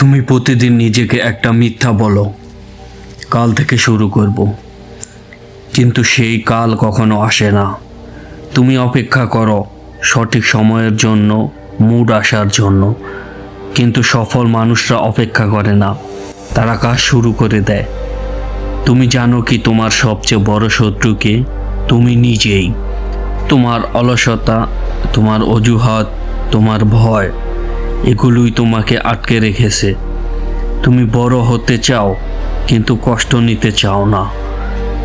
তুমি প্রতিদিন নিজেকে একটা মিথ্যা বলো, কাল থেকে শুরু করব, কিন্তু সেই কাল কখনো আসে না। তুমি অপেক্ষা করো সঠিক সময়ের জন্য, মুড আসার জন্য, কিন্তু সফল মানুষরা অপেক্ষা করে না, তারা কাজ শুরু করে দেয়। তুমি জানো কি তোমার সবচেয়ে বড় শত্রুকে? তুমি নিজেই। তোমার অলসতা, তোমার অজুহাত, তোমার ভয়, এগুলোই তোমাকে আটকে রেখেছে। তুমি বড় হতে চাও কিন্তু কষ্ট নিতে চাও না।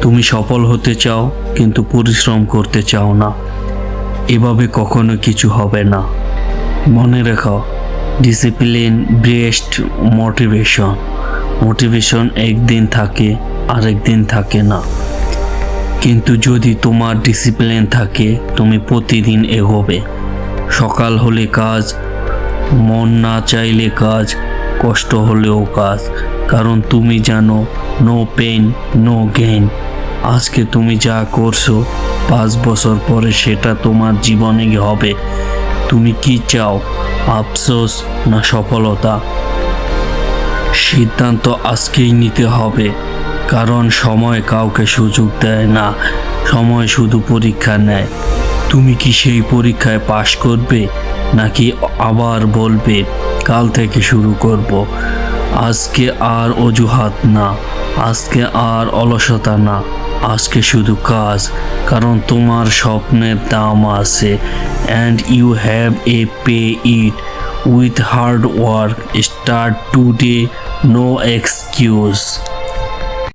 তুমি সফল হতে চাও কিন্তু পরিশ্রম করতে চাও না। এভাবে কখনো কিছু হবে না। মনে রেখো, ডিসিপ্লিন ব্রেস্ট মোটিভেশন। মোটিভেশন একদিন থাকে, আরেক দিন থাকে না। কিন্তু যদি তোমার ডিসিপ্লিন থাকে, তুমি প্রতিদিন এগোবে। সকাল হলে কাজ, মন না চাইলে কাজ, কষ্ট হলেও কাজ, কারণ তুমি জানো নো পেইন নো গেইন। আজকে তুমি যা করছো 5 বছর পরে সেটা তোমার জীবনে হবে। তুমি কি চাও, আফসোস না সফলতা? সিদ্ধান্ত আজকেই নিতে হবে, কারণ সময় কাউকে সুযোগ দেয় না, সময় শুধু পরীক্ষা নেয়। তুমি কি সেই পরীক্ষায় পাশ করবে, নাকি আবার বলবে কাল থেকে শুরু করব? আজকে আর অজুহাত না, আজকে আর অলসতা না, আজকে শুধু কাজ, কারণ তোমার স্বপ্নের দাম আছে, and you have a pay it with hard work. Start today, no excuse.